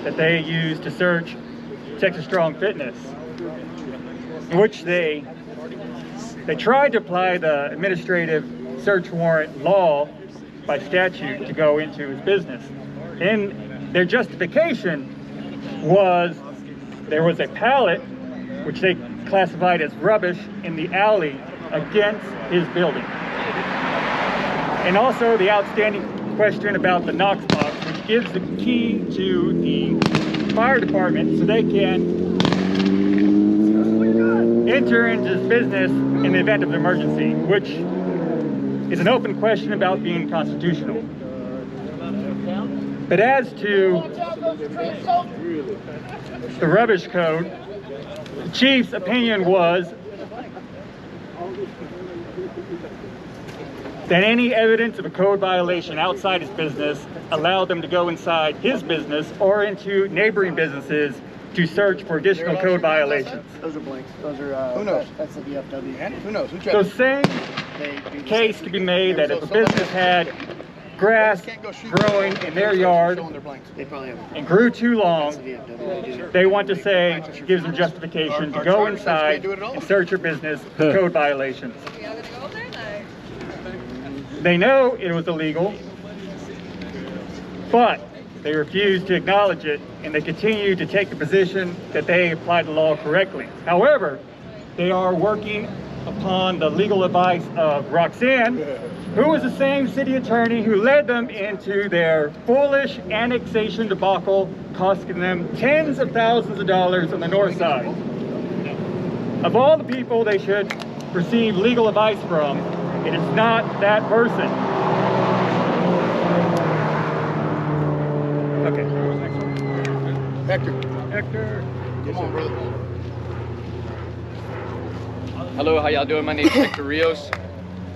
that they used to search Texas Strong Fitness, in which they tried to apply the administrative search warrant law by statute to go into his business. And their justification was there was a pallet, which they classified as rubbish, in the alley against his building. And also the outstanding question about the Knox box, which gives the key to the fire department so they can enter into this business in the event of an emergency, which is an open question about being constitutional. But as to the rubbish code, the chief's opinion was that any evidence of a code violation outside his business allowed them to go inside his business or into neighboring businesses to search for additional code violations. Those are blanks. Those are, who knows? That's the VFW. And who knows? Who So checked? same case could be made that if a business had grass growing in their yard They probably have and grew too long, the VFW. they want to say gives them justification to go inside and search your business for code violations. They know it was illegal, but they refuse to acknowledge it, and they continue to take the position that they applied the law correctly. However, they are working upon the legal advice of Roxanne, who was the same city attorney who led them into their foolish annexation debacle, costing them tens of thousands of dollars on the north side. Of all the people they should receive legal advice from, it is not that person. Okay. Hector. Come on, brother. Hello, how y'all doing? My name is Hector Rios.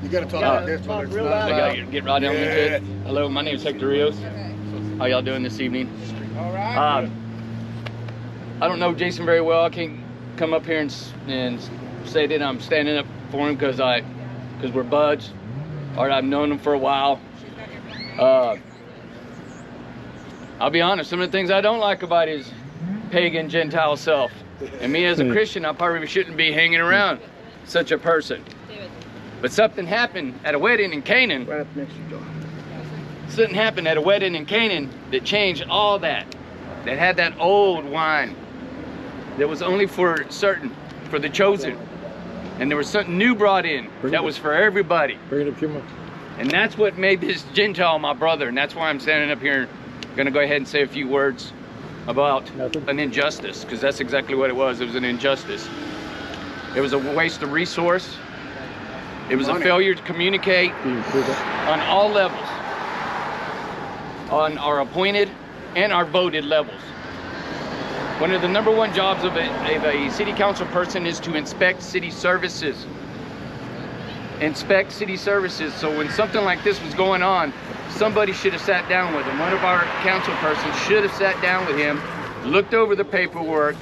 You gotta talk like this, brother. I gotta get right down into it. Hello, my name is Hector Rios. How y'all doing this evening? All right. I don't know Jason very well. I can't come up here and say that I'm standing up for him because we're buds, or I've known him for a while. I'll be honest, some of the things I don't like about his pagan Gentile self. And me as a Christian, I probably shouldn't be hanging around such a person. But something happened at a wedding in Canaan. Right up next to your door. Something happened at a wedding in Canaan that changed all that. That had that old wine that was only for certain, for the chosen. And there was something new brought in that was for everybody. Bring it up your mouth. And that's what made this Gentile my brother. And that's why I'm standing up here, gonna go ahead and say a few words about an injustice, because that's exactly what it was. It was an injustice. It was a waste of resource. It was a failure to communicate on all levels, on our appointed and our voted levels. One of the #1 jobs of a city council person is to inspect city services. Inspect city services. So when something like this was going on, somebody should have sat down with him. One of our council persons should have sat down with him, looked over the paperwork,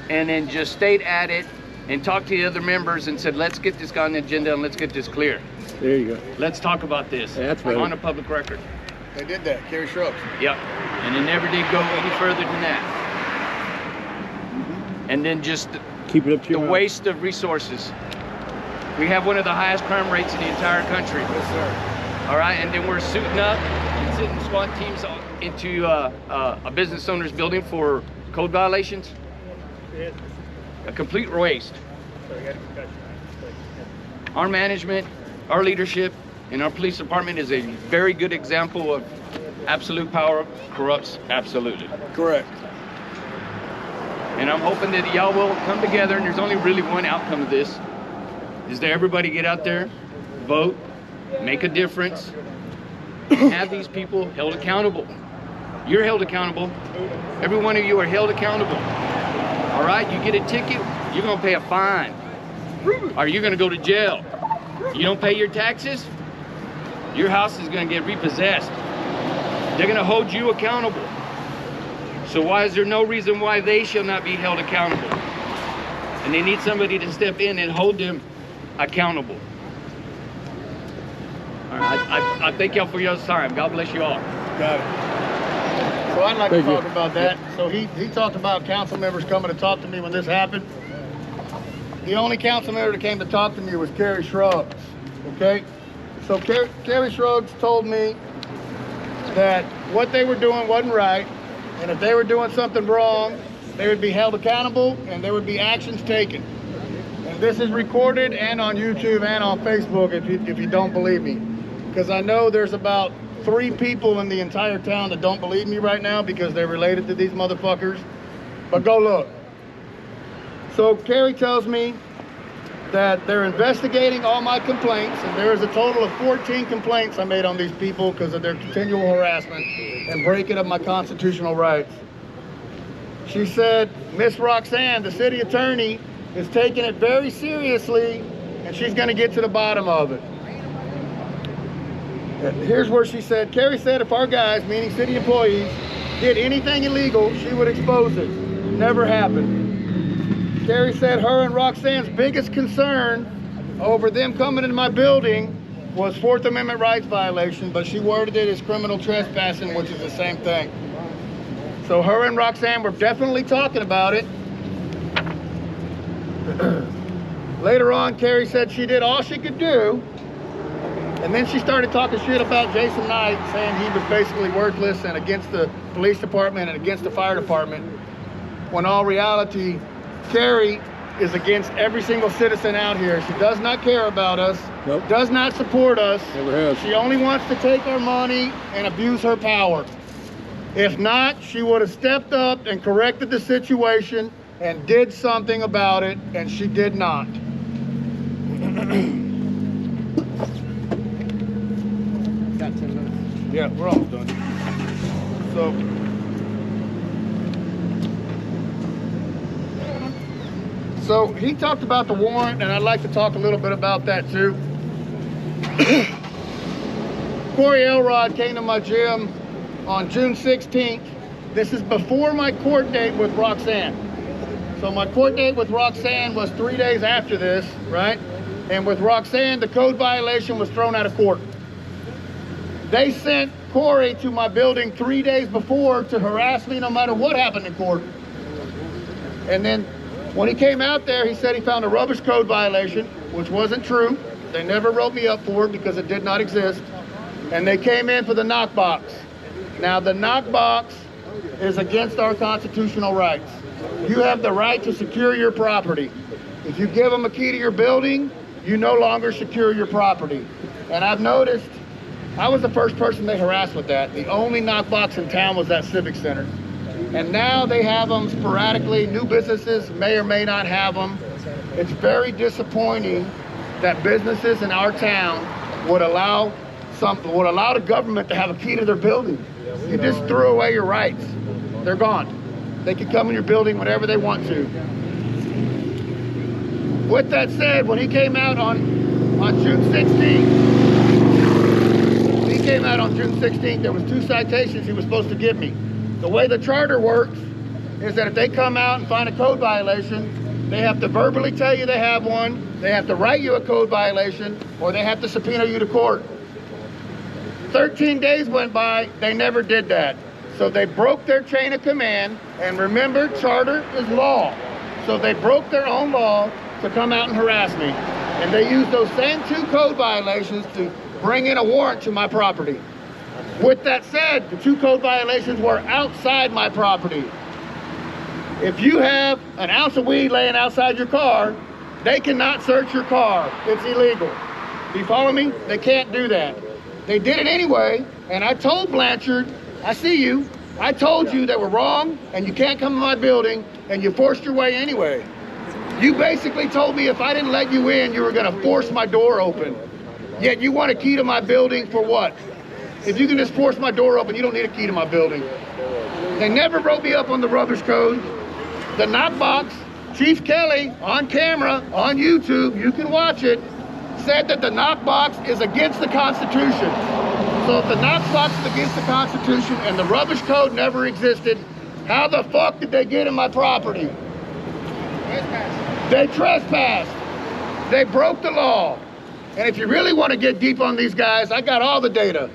and then just stayed at it and talked to the other members and said, let's get this guy on the agenda and let's get this clear. There you go. Let's talk about this That's right. on a public record. They did that. Carry shrubs. Yep. And it never did go any further than that. And then just Keep it up to the your mouth. waste of resources. We have one of the highest crime rates in the entire country. Yes, sir. All right, and then we're suiting up and sending SWAT teams into a business owner's building for code violations. A complete waste. Our management, our leadership, and our police department is a very good example of absolute power corrupts absolutely. Correct. And I'm hoping that y'all will come together, and there's only really one outcome of this, is that everybody get out there, vote, make a difference, and have these people held accountable. You're held accountable. Every one of you are held accountable. All right, you get a ticket, you're gonna pay a fine. Or you're gonna go to jail. You don't pay your taxes, your house is gonna get repossessed. They're gonna hold you accountable. So why is there no reason why they shall not be held accountable? And they need somebody to step in and hold them accountable. All right, I thank y'all for your time. God bless you all. Got it. So I'd like to Thank you. talk about that. So he talked about council members coming to talk to me when this happened. The only council member that came to talk to me was Carrie Shrugs, okay? So Carrie Shrugs told me that what they were doing wasn't right, and if they were doing something wrong, they would be held accountable and there would be actions taken. And this is recorded and on YouTube and on Facebook if you don't believe me. Because I know there's about 3 people in the entire town that don't believe me right now because they're related to these motherfuckers. But go look. So Carrie tells me that they're investigating all my complaints, and there is a total of 14 complaints I made on these people because of their continual harassment and breaking of my constitutional rights. She said, Miss Roxanne, the city attorney, is taking it very seriously, and she's going to get to the bottom of it. Here's where she said, Carrie said if our guys, meaning city employees, did anything illegal, she would expose it. Never happened. Carrie said her and Roxanne's biggest concern over them coming into my building was 4th Amendment rights violation, but she worded it as criminal trespassing, which is the same thing. So her and Roxanne were definitely talking about it. Later on, Carrie said she did all she could do, and then she started talking shit about Jason Knight, saying he was basically worthless and against the police department and against the fire department, when all reality, Carrie is against every single citizen out here. She does not care about us, Nope. does not support us. Never has. She only wants to take our money and abuse her power. If not, she would have stepped up and corrected the situation and did something about it, and she did not. Got 10 minutes. Yeah, we're almost done. So he talked about the warrant, and I'd like to talk a little bit about that too. Corey Elrod came to my gym on June 16th. This is before my court date with Roxanne. So my court date with Roxanne was 3 days after this, right? And with Roxanne, the code violation was thrown out of court. They sent Corey to my building 3 days before to harass me no matter what happened in court. And then when he came out there, he said he found a rubbish code violation, which wasn't true. They never wrote me up for it because it did not exist. And they came in for the knockbox. Now, the knockbox is against our constitutional rights. You have the right to secure your property. If you give them a key to your building, you no longer secure your property. And I've noticed, I was the first person they harassed with that. The only knockbox in town was that Civic Center. And now they have them sporadically. New businesses may or may not have them. It's very disappointing that businesses in our town would allow the government to have a key to their building. You just threw away your rights. They're gone. They can come in your building whenever they want to. With that said, when he came out on June 16th, there was 2 citations he was supposed to give me. The way the charter works is that if they come out and find a code violation, they have to verbally tell you they have one, they have to write you a code violation, or they have to subpoena you to court. 13 days went by, they never did that. So they broke their chain of command, and remember, charter is law. So they broke their own law to come out and harass me. And they used those same 2 code violations to bring in a warrant to my property. With that said, the 2 code violations were outside my property. If you have an ounce of weed laying outside your car, they cannot search your car. It's illegal. Do you follow me? They can't do that. They did it anyway, and I told Blanchard, I see you. I told you they were wrong, and you can't come to my building, and you forced your way anyway. You basically told me if I didn't let you in, you were gonna force my door open. Yet you want a key to my building for what? If you can just force my door open, you don't need a key to my building. They never wrote me up on the rubbish code. The knockbox, Chief Kelly, on camera, on YouTube, you can watch it, said that the knockbox is against the Constitution. So if the knockbox is against the Constitution and the rubbish code never existed, how the fuck did they get in my property? They trespassed. They broke the law. And if you really want to get deep on these guys, I got all the data.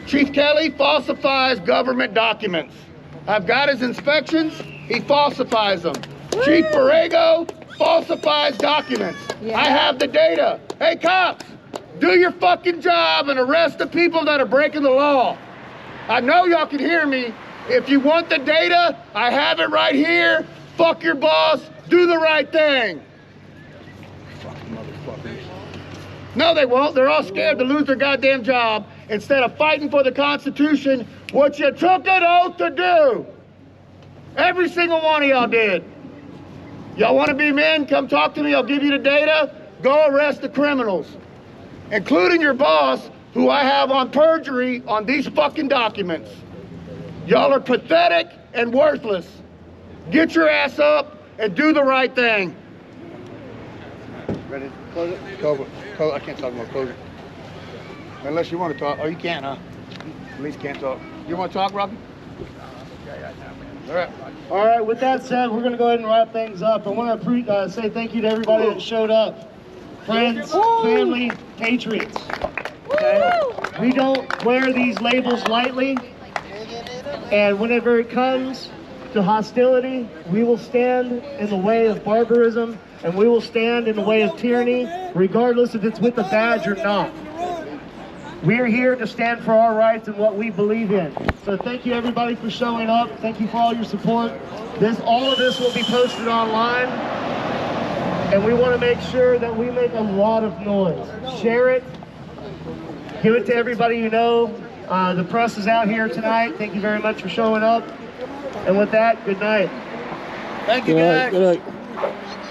Chief Kelly falsifies government documents. I've got his inspections, he falsifies them. Chief Borrego falsifies documents. I have the data. Hey cops, do your fucking job and arrest the people that are breaking the law. I know y'all can hear me. If you want the data, I have it right here. Fuck your boss, do the right thing. Fucking motherfuckers. No, they won't. They're all scared to lose their goddamn job instead of fighting for the Constitution, what you took an oath to do. Every single one of y'all did. Y'all want to be men? Come talk to me. I'll give you the data. Go arrest the criminals, including your boss, who I have on perjury on these fucking documents. Y'all are pathetic and worthless. Get your ass up and do the right thing. Ready? Close it? Close it. I can't talk about close it. Unless you want to talk. Oh, you can't, huh? Police can't talk. You want to talk, Robbie? All right. All right, with that said, we're going to go ahead and wrap things up. I want to say thank you to everybody that showed up. Friends, family, patriots. Okay? We don't wear these labels lightly. And whenever it comes to hostility, we will stand in the way of barbarism, and we will stand in the way of tyranny, regardless if it's with a badge or not. We're here to stand for our rights and what we believe in. So thank you everybody for showing up. Thank you for all your support. All of this will be posted online, and we want to make sure that we make a lot of noise. Share it. Give it to everybody you know. The press is out here tonight. Thank you very much for showing up. And with that, good night. Thank you, guys. Good night.